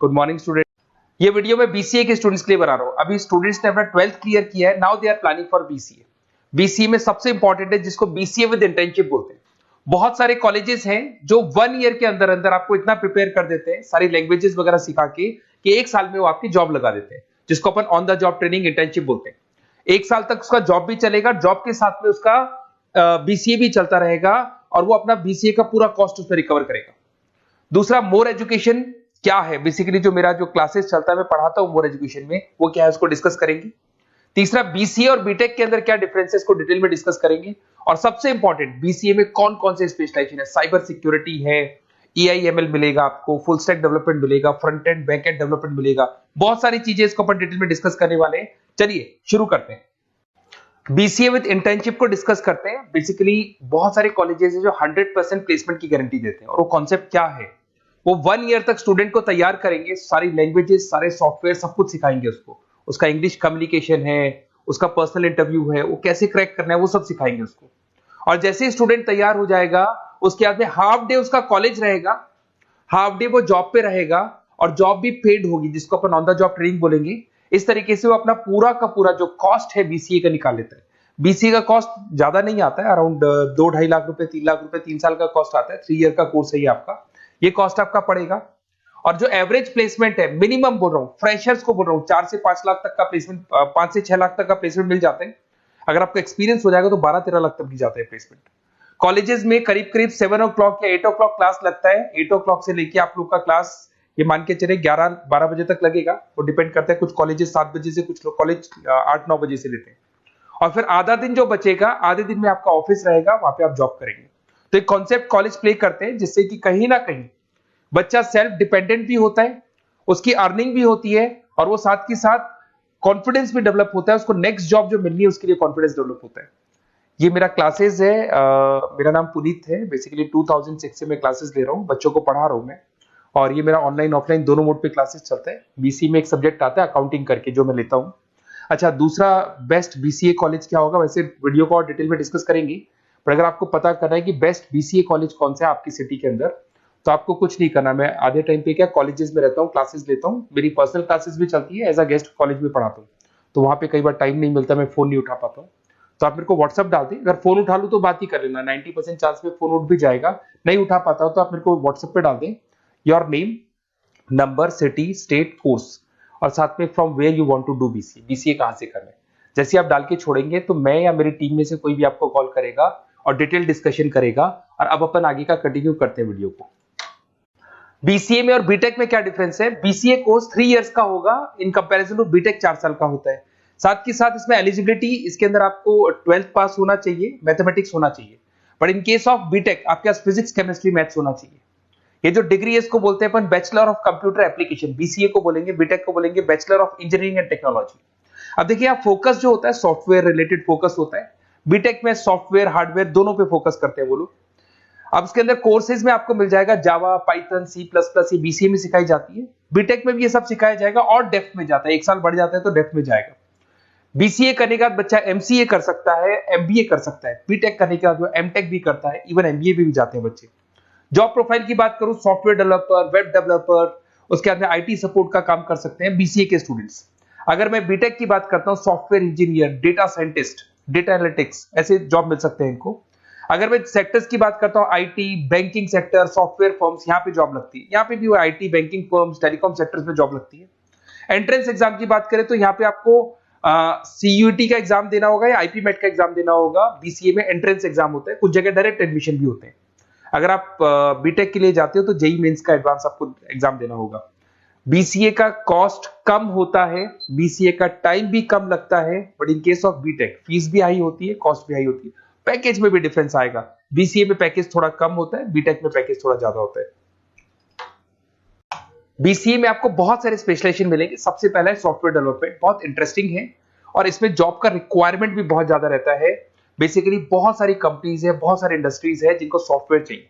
Good morning student. ये video मैं BCA के स्टूडेंट्स के लिए बना रहा हूँ। अभी स्टूडेंट्स ने अपना 12th क्लियर किया है, now they are planning for BCA. BCA में सबसे इंपॉर्टेंट है जिसको बीसीए विद इंटर्नशिप बोलते हैं। बहुत सारे कॉलेजेस हैं जो 1 ईयर के अंदर अंदर आपको इतना प्रिपेयर कर देते हैं सारी लैंग्वेजेस वगैरह सिखा के कि 1 साल में वो आपकी जॉब लगा देते हैं, जिसको अपन on the job training internship बोलते हैं। 1 साल तक उसका जॉब भी चलेगा, जॉब के साथ में उसका बीसीए भी चलता रहेगा और वो अपना बीसीए का पूरा कॉस्ट उसमें रिकवर करेगा। दूसरा, मोर एजुकेशन क्या है, बेसिकली जो मेरा जो क्लासेस चलता है मैं पढ़ाता हूं मोर एजुकेशन में, वो क्या है उसको डिस्कस करेंगे। तीसरा, बीसीए और बीटेक के अंदर क्या डिफरेंसेस को डिटेल में डिस्कस करेंगे। और सबसे इंपॉर्टेंट, बीसीए में कौन कौन से स्पेशलाइजेशन है, साइबर सिक्योरिटी है, एआईएमएल मिलेगा आपको, फुल स्टैक डेवलपमेंट मिलेगा, front end back and development मिलेगा, बहुत सारी चीजें इसको अपन डिटेल में डिस्कस करने वाले हैं। चलिए शुरू करते हैं। बीसीए विद इंटर्नशिप को डिस्कस करते हैं। बेसिकली बहुत सारे कॉलेजेस हैं जो 100% प्लेसमेंट की गारंटी देते हैं, और वो कॉन्सेप्ट क्या है, वो 1 ईयर तक स्टूडेंट को तैयार करेंगे, सारी लैंग्वेजेस, सारे सॉफ्टवेयर, सब कुछ सिखाएंगे उसको। उसका इंग्लिश कम्युनिकेशन है, उसका पर्सनल इंटरव्यू है, वो कैसे क्रैक करना है, वो सब सिखाएंगे उसको। और जैसे ही स्टूडेंट तैयार हो जाएगा, उसके बाद में हाफ डे उसका कॉलेज रहेगा, हाफ डे वो जॉब पे रहेगा, और जॉब भी पेड होगी, जिसको अपन ऑन द जॉब ट्रेनिंग बोलेंगे। इस तरीके से वो अपना पूरा का पूरा जो कॉस्ट है बीसीए का निकाल लेता है। बीसीए का कॉस्ट ज्यादा नहीं आता है, अराउंड 2-2.5 लाख रुपए, 3 लाख रुपए 3 साल का कॉस्ट आता है। 3 ईयर का कोर्स है ये आपका, ये कॉस्ट आपका पड़ेगा। और जो एवरेज प्लेसमेंट है, मिनिमम बोल रहा हूँ, फ्रेशर्स को बोल रहा हूँ, 4 से 5 लाख तक का प्लेसमेंट, 5 से 6 लाख तक का प्लेसमेंट मिल जाते हैं। अगर आपका एक्सपीरियंस हो जाएगा तो 12-13 लाख तक भी जाते हैं प्लेसमेंट। कॉलेजेस में करीब करीब 7 o'clock या 8 o'clock क्लास लगता है। 8 o'clock से लेके आप लोग का क्लास ये मान के चले 11-12 बजे तक लगेगा। वो डिपेंड करता है, कुछ कॉलेजेस 7 बजे से, कुछ कॉलेज 8-9 बजे से लेते हैं। और फिर आधा दिन जो बचेगा, आधे दिन में आपका ऑफिस रहेगा, वहां पे आप जॉब करेंगे। तो एक कॉन्सेप्ट कॉलेज प्ले करते हैं, जिससे कि कहीं ना कहीं बच्चा सेल्फ डिपेंडेंट भी होता है, उसकी अर्निंग भी होती है, और वो साथ के साथ कॉन्फिडेंस भी डेवलप होता है। उसको नेक्स्ट जॉब जो मिलनी है उसके लिए कॉन्फिडेंस डेवलप होता है। ये मेरा क्लासेस है, मेरा नाम पुनीत है। बेसिकली 2006 से मैं क्लासेस ले रहा हूँ, बच्चों को पढ़ा रहा हूँ मैं। और ये मेरा ऑनलाइन ऑफलाइन दोनों मोड पे क्लासेस चलता है। बीसी में एक सब्जेक्ट आता है अकाउंटिंग करके, जो मैं लेता हूँ। अच्छा, दूसरा, बेस्ट बीसीए कॉलेज क्या होगा, वैसे वीडियो को और डिटेल में डिस्कस करेंगे, पर अगर आपको पता करना है कि बेस्ट बीसीए कॉलेज कौन सा है आपकी सिटी के अंदर, तो आपको कुछ नहीं करना। मैं आधे टाइम पे क्या कॉलेजेस में रहता हूँ, क्लासेस लेता हूँ, मेरी पर्सनल क्लासेस भी चलती है, एज अ गेस्ट कॉलेज में पढ़ाता हूँ। तो वहां पे कई बार टाइम नहीं मिलता, मैं फोन नहीं उठा पाता हूँ, तो आप मेरे को व्हाट्सअप डाल दें। अगर फोन उठा लूँ तो बात ही कर लेना, 90% चांस में फोन उठ भी जाएगा। नहीं उठा पाता हो तो आप मेरे को व्हाट्सएप पे डाल दें, your name, number, city, state, course, और साथ में from where you want to do BCA, BCA कहां से करना है। जैसे आप डाल के छोड़ेंगे तो मैं या मेरी टीम में से कोई भी आपको कॉल करेगा और डिटेल डिस्कशन करेगा। और अब अपन आगे का कंटिन्यू करते हैं वीडियो को। बीसीए में और बीटेक में क्या डिफरेंस है। बीसीए कोर्स 3 इयर्स का होगा, इन कंपैरिजन टू बीटेक 4 साल का होता है। साथ के साथ इसमें एलिजिबिलिटी, इसके अंदर आपको 12th पास होना चाहिए, मैथमेटिक्स होना चाहिए। But in case of BTech आपके पास फिजिक्स, केमिस्ट्री, मैथ्स होना चाहिए। ये जो डिग्री है इसको बोलते हैं अपन bachelor of computer application. BCA को बोलेंगे, बीटेक को बोलेंगे bachelor of engineering and technology. अब देखिए, आप फोकस जो होता है सॉफ्टवेयर रिलेटेड फोकस होता है। बीटेक में सॉफ्टवेयर, हार्डवेयर दोनों पे फोकस करते हैं वो लोग। अब इसके अंदर कोर्सेज में आपको मिल जाएगा जावा, पाइथन, C++, ये बीसीए में सिखाई जाती है। बीटेक में भी ये सब सिखाया जाएगा, और डेप्थ में जाता है, 1 साल बढ़ जाता है तो डेप्थ में जाएगा। बीसीए करने के बाद बच्चा एमसीए कर सकता है, एमबीए कर सकता है। बीटेक करने के बाद वो एमटेक भी करता है, इवन एमबीए भी जाते हैं बच्चे। जॉब प्रोफाइल की बात करूं, सॉफ्टवेयर डेवलपर, वेब डेवलपर, उसके बाद में आईटी सपोर्ट का काम कर सकते हैं बीसीए के स्टूडेंट्स। अगर मैं बीटेक की बात करता हूं, software engineer, data scientist, data analytics, ऐसे जॉब मिल सकते हैं इनको। अगर मैं सेक्टर्स की बात करता हूं, IT, banking sector, software firms, यहाँ पे जॉब लगती है। यहाँ पे भी IT, banking firms, telecom sectors में जॉब लगती है। एंट्रेंस एग्जाम की बात करें तो यहाँ पे आपको सीयूटी का एग्जाम देना होगा या आईपी मेट का एग्जाम देना होगा। बीसीए में एंट्रेंस एग्जाम होता है, कुछ जगह डायरेक्ट एडमिशन भी होते हैं। अगर आप बीटेक के लिए जाते हो तो जेई मेंस का एडवांस आपको एग्जाम देना होगा। बीसीए का कॉस्ट कम होता है, बीसीए का टाइम भी कम लगता है, but in case of BTech fees भी हाई होती है, कॉस्ट भी हाई होती है, पैकेज में भी डिफरेंस आएगा। बीसीए में पैकेज थोड़ा कम होता है, बीटेक में पैकेज थोड़ा ज्यादा होता है। बीसीए में आपको बहुत सारे स्पेशलाइजेशन मिलेंगे। सबसे पहला है सॉफ्टवेयर डेवलपमेंट, बहुत इंटरेस्टिंग है, और इसमें जॉब का रिक्वायरमेंट भी बहुत ज्यादा रहता है। बेसिकली बहुत सारी कंपनीज है, बहुत सारी इंडस्ट्रीज है जिनको सॉफ्टवेयर चाहिए,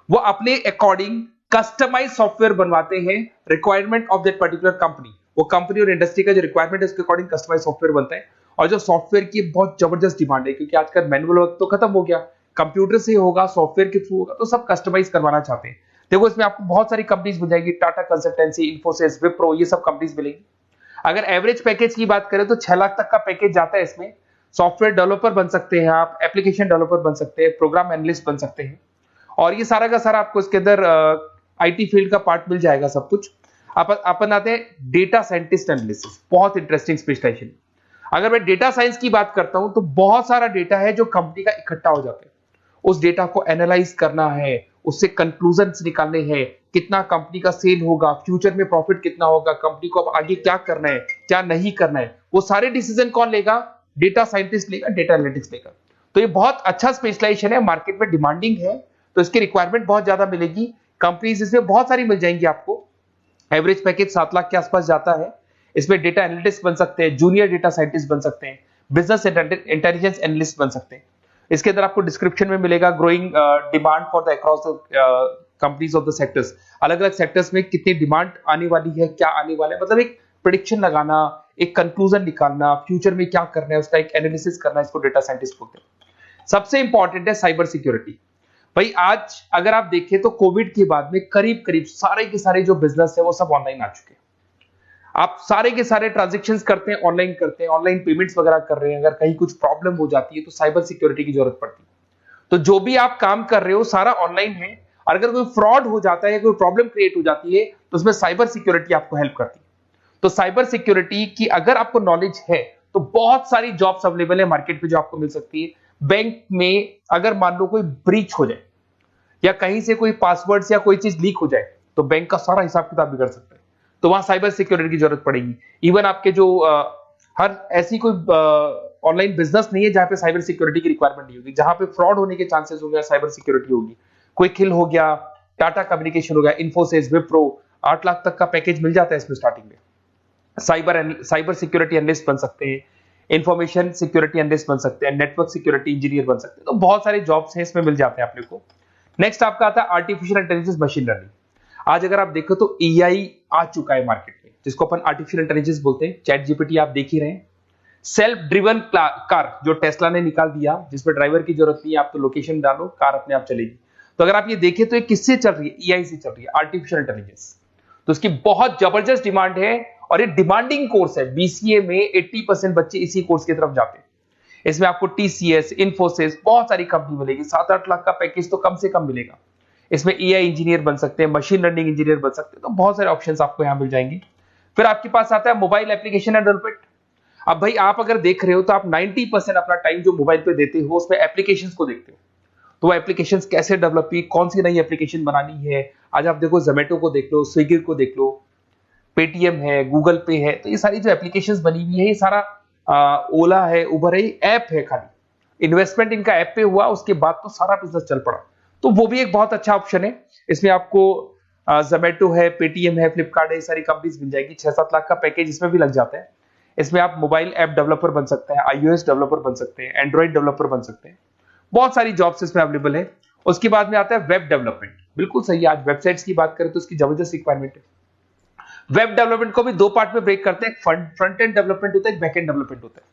वो अपने अकॉर्डिंग कस्टमाइज सॉफ्टवेयर बनवाते हैं, requirement of that particular company. वो कंपनी और इंडस्ट्री का जो रिक्वायरमेंट है उसके अकॉर्डिंग कस्टमाइज सॉफ्टवेयर बनता है। और जो सॉफ्टवेयर की बहुत जबरदस्त डिमांड है, क्योंकि आजकल मैनुअल वर्क तो खत्म हो गया, कंप्यूटर से होगा, सॉफ्टवेयर के थ्रू होगा, तो सब कस्टमाइज करवाना चाहते हैं। देखो इसमें आपको बहुत सारी कंपनीज मिल जाएगी, टाटा कंसल्टेंसी, इन्फोसिस, विप्रो, ये सब कंपनीज मिलेंगी। अगर एवरेज पैकेज की बात करें तो 6 लाख तक का पैकेज जाता है इसमें। सॉफ्टवेयर डेवलपर बन सकते हैं आप, एप्लीकेशन डेवलपर बन सकते हैं, प्रोग्राम एनालिस्ट बन सकते हैं, और ये सारा का सारा आपको इसके अंदर आईटी फील्ड का पार्ट मिल जाएगा सब कुछ। अपन आते हैं डेटा साइंटिस्ट एनालिसिस, बहुत इंटरेस्टिंग स्पेशलाइजेशन। अगर मैं डेटा साइंस की बात करता हूं तो बहुत सारा डेटा है जो कंपनी का इकट्ठा हो जाता है, उस डेटा को एनालाइज करना है, उससे कंक्लूजन्स निकालने हैं, कितना कंपनी का सेल होगा, फ्यूचर में प्रॉफिट कितना होगा, कंपनी को अब आगे क्या करना है, क्या नहीं करना है, वो सारे डिसीजन कौन लेगा? डेटा साइंटिस्ट लेगा, डेटा एनालिटिक्स लेगा। तो ये बहुत अच्छा स्पेशलाइजेशन है, मार्केट में डिमांडिंग है, तो इसकी रिक्वायरमेंट बहुत ज्यादा मिलेगी। कंपनीज इसमें बहुत सारी मिल जाएंगी आपको। एवरेज पैकेज 7 लाख के आसपास जाता है। इसमें डेटा एनालिटिक्स बन सकते हैं, जूनियर डेटा साइंटिस्ट बन सकते हैं, बिजनेस इंटेलिजेंस एनालिस्ट बन सकते हैं। इसके अंदर आपको डिस्क्रिप्शन में मिलेगा growing demand for the across the companies of the sectors. अलग अलग सेक्टर्स में कितनी डिमांड आने वाली है, क्या आने वाला है, मतलब एक प्रेडिक्शन लगाना, एक कंक्लूजन निकालना, फ्यूचर में क्या करना है उसका एक एनालिसिस करना, इसको डेटा साइंटिस्ट बोलते हैं। सबसे इंपॉर्टेंट है साइबर सिक्योरिटी। भाई आज अगर आप देखें तो कोविड के बाद में करीब करीब सारे के सारे जो बिजनेस है वो सब ऑनलाइन आ चुके हैं। आप सारे के सारे ट्रांजैक्शंस करते हैं, ऑनलाइन करते हैं, ऑनलाइन पेमेंट्स वगैरह कर रहे हैं। अगर कहीं कुछ प्रॉब्लम हो जाती है तो साइबर सिक्योरिटी की जरूरत पड़ती है। तो जो भी आप काम कर रहे हो सारा ऑनलाइन है, और अगर कोई फ्रॉड हो जाता है, कोई प्रॉब्लम क्रिएट हो जाती है तो उसमें साइबर सिक्योरिटी आपको हेल्प करती है। तो साइबर सिक्योरिटी की अगर आपको नॉलेज है तो बहुत सारी जॉब्स अवेलेबल है मार्केट में जो आपको मिल सकती है। बैंक में अगर मान लो कोई ब्रीच हो जाए या कहीं से कोई पासवर्ड्स या कोई चीज लीक हो जाए तो बैंक का सारा हिसाब किताब बिगड़ सकता है, तो वहां साइबर सिक्योरिटी की जरूरत पड़ेगी। इवन आपके जो हर ऐसी कोई ऑनलाइन बिजनेस नहीं है जहां पे साइबर सिक्योरिटी की रिक्वायरमेंट नहीं होगी, जहां पे फ्रॉड होने के चांसेस होंगे, साइबर सिक्योरिटी होगी। क्विक हिल हो गया, टाटा कम्युनिकेशन हो गया, इन्फोसिस, विप्रो, 8 लाख तक का पैकेज मिल जाता है इसमें स्टार्टिंग में। साइबर सिक्योरिटी एनालिस्ट बन सकते हैं, इंफॉर्मेशन सिक्योरिटी एनालिस्ट बन सकते हैं, नेटवर्क सिक्योरिटी इंजीनियर बन सकते हैं। तो बहुत सारे जॉब्स हैं इसमें मिल जाते हैं अपने को। नेक्स्ट आपका आता है आर्टिफिशियल इंटेलिजेंस, मशीन लर्निंग। आज अगर आप देखो तो एआई आ चुका है मार्केट में, जिसको अपन आर्टिफिशियल इंटेलिजेंस बोलते हैं। चैट जीपीटी आप देख ही रहे हैं। सेल्फ ड्रिवन कार जो टेस्ला ने निकाल दिया, जिसमें ड्राइवर की जरूरत नहीं है, आप तो लोकेशन डालो, कार अपने आप चलेगी। तो अगर आप ये देखें तो ये किससे चल रही है? एआई से चल रही है, आर्टिफिशियल इंटेलिजेंस। तो इसकी बहुत जबरदस्त डिमांड है और ये डिमांडिंग कोर्स है। बीसीए में 80% बच्चे इसी कोर्स की तरफ जाते हैं। इसमें आपको टीसीएस, इन्फोसिस, बहुत सारी कंपनी मिलेगी। 7-8 लाख का पैकेज तो कम से कम मिलेगा। इसमें एआई इंजीनियर बन सकते हैं, मशीन लर्निंग इंजीनियर बन सकते हैं। तो बहुत सारे ऑप्शंस आपको यहां मिल जाएंगे। फिर आपके पास आता है मोबाइल एप्लीकेशन एंड डेवलपमेंट। अब भाई आप अगर देख रहे हो तो आप 90% अपना टाइम जो मोबाइल पे देते हो उसमें एप्लीकेशंस को देखते हो। तो वो एप्लीकेशंस कैसे डेवलप की, कौन सी नई एप्लीकेशन बनानी है। आज आप देखो जोमेटो को देख लो, स्विगी को देख लो, पेटीएम है, गूगल पे है। तो ये सारी जो एप्लीकेशंस बनी हुई है, ये सारा ओला है, उबर है, ऐप है। खाली इन्वेस्टमेंट इनका ऐप पे हुआ, उसके बाद तो सारा बिजनेस चल पड़ा। तो वो भी एक बहुत अच्छा ऑप्शन है। इसमें आपको जोमेटो है, पेटीएम है, फ्लिपकार्ट है, ये सारी कंपनीज मिल जाएगी। 6-7 लाख का पैकेज इसमें भी लग जाता है। इसमें आप मोबाइल ऐप डेवलपर बन सकते हैं, आईओएस डेवलपर बन सकते हैं, एंड्रॉइड डेवलपर बन सकते हैं। बहुत सारी जॉब्स इसमें अवेलेबल है। उसके बाद में आता है वेब डेवलपमेंट। बिल्कुल सही है, आज वेबसाइट्स की बात करें तो उसकी जबरदस्त रिक्वायरमेंट है। वेब डेवलपमेंट को भी 2 पार्ट में ब्रेक करते हैं। फ्रंट एंड डेवलपमेंट होता है, एक बैक एंड डेवलपमेंट होता है।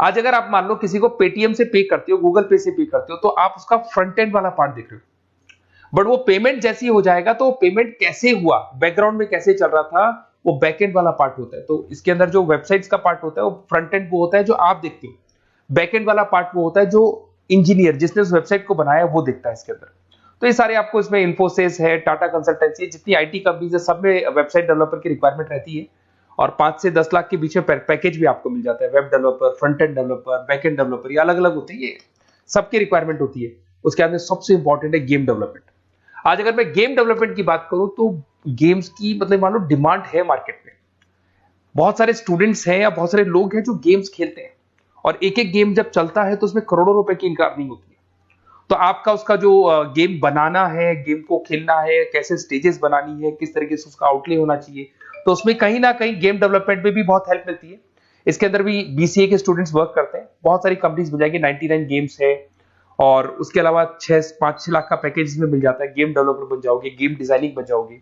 आज अगर आप मान लो किसी को पेटीएम से पे करते हो, गूगल पे से पे करते हो, तो आप उसका फ्रंट एंड वाला पार्ट देख रहे हो। बट वो पेमेंट जैसी हो जाएगा तो पेमेंट कैसे हुआ, बैकग्राउंड में कैसे चल रहा था, वो बैक एंड वाला पार्ट होता है। तो इसके अंदर जो वेबसाइट्स का पार्ट होता है वो फ्रंट एंड वो होता है जो आप देखते हो। बैक एंड वाला पार्ट वो होता है जो इंजीनियर जिसने उस वेबसाइट को बनाया वो देखता है इसके अंदर। तो ये सारे आपको इसमें इन्फोसिस है, टाटा कंसल्टेंसी, जितनी आईटी कंपनीज है, सब में वेबसाइट डेवलपर की रिक्वायरमेंट रहती है। और 5 से 10 लाख के बीच में पैकेज भी आपको मिल जाता है। Web developer, front end developer, back end developer, ये अलग अलग होते हैं, ये सबकी रिक्वायरमेंट होती है। उसके बाद में सबसे इंपॉर्टेंट है गेम डेवलपमेंट। आज अगर मैं गेम डेवलपमेंट की बात करूं तो गेम्स की मतलब मान लो डिमांड है मार्केट में। बहुत सारे स्टूडेंट्स हैं या बहुत सारे लोग हैं जो गेम्स खेलते हैं, और एक एक गेम जब चलता है तो उसमें करोड़ों रुपए की इनकम अर्निंग होती है। तो आपका उसका जो गेम बनाना है, गेम को खेलना है, कैसे स्टेजेस बनानी है, किस तरीके से उसका आउटले होना चाहिए, तो उसमें कहीं ना कहीं गेम डेवलपमेंट में भी बहुत हेल्प मिलती है। इसके अंदर भी बीसीए के स्टूडेंट्स वर्क करते हैं। बहुत सारी कंपनीज मिल जाएगी, 99 गेम्स है, और उसके अलावा 5-6 लाख का पैकेज में मिल जाता है। गेम डेवलपर बन जाओगे, गेम डिजाइनिंग बन जाओगे,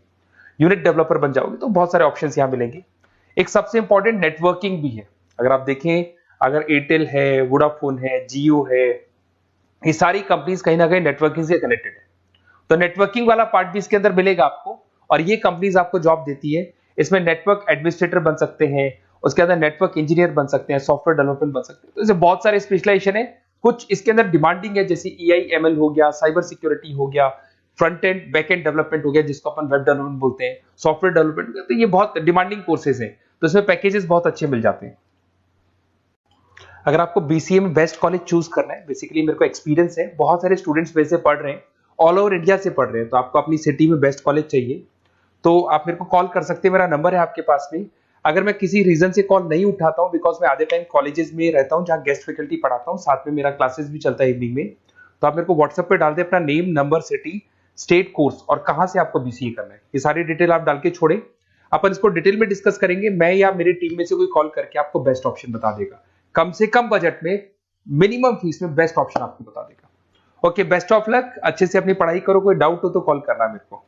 यूनिट डेवलपर बन जाओगे, तो बहुत सारे ऑप्शंस यहाँ मिलेंगे। एक सबसे इंपॉर्टेंट नेटवर्किंग भी है। अगर आप देखें, अगर एयरटेल है, वोडाफोन है, जियो है, ये सारी कंपनीज कहीं ना कहीं नेटवर्किंग से कनेक्टेड है। तो नेटवर्किंग वाला पार्ट भी इसके अंदर मिलेगा आपको, और ये कंपनीज आपको जॉब देती है। इसमें नेटवर्क एडमिनिस्ट्रेटर बन सकते हैं, उसके अंदर नेटवर्क इंजीनियर बन सकते हैं, सॉफ्टवेयर डेवलपमेंट बन सकते हैं। तो इसे बहुत सारे स्पेशलाइजेशन है। कुछ इसके अंदर डिमांडिंग है, जैसे EI/ML हो गया, साइबर सिक्योरिटी हो गया, front end back and development हो गया जिसको अपन वेब डेवलपमेंट बोलते हैं, सॉफ्टवेयर डेवलपमेंट। तो ये बहुत डिमांडिंग कोर्सेज हैं, तो इसमें पैकेजेस बहुत अच्छे मिल जाते हैं। अगर आपको BCA में बेस्ट कॉलेज चूज करना है, बेसिकली मेरे को एक्सपीरियंस है, बहुत सारे स्टूडेंट्स वैसे पढ़ रहे हैं, ऑल ओवर इंडिया से पढ़ रहे हैं, तो आपको अपनी सिटी में बेस्ट कॉलेज चाहिए तो आप मेरे को कॉल कर सकते हैं, मेरा नंबर है आपके पास में। अगर मैं किसी रीजन से कॉल नहीं उठाता हूं, बिकॉज मैं आधे टाइम कॉलेजेस में रहता हूं जहां गेस्ट फैकल्टी पढ़ाता हूं, साथ में मेरा क्लासेस भी चलता है इवनिंग में, तो आप मेरे को व्हाट्सएप पे डाल दे अपना name, number, city, state, course और कहां से आपको BCA करना है, ये सारी डिटेल आप डाल के छोड़े। अपन इसको डिटेल में डिस्कस करेंगे, मैं या मेरी टीम में से कोई कॉल करके आपको बेस्ट ऑप्शन बता देगा, कम से कम बजट में, मिनिमम फीस में बेस्ट ऑप्शन आपको बता देगा। ओके, बेस्ट ऑफ लक, अच्छे से अपनी पढ़ाई करो, कोई डाउट हो तो कॉल करना मेरे को।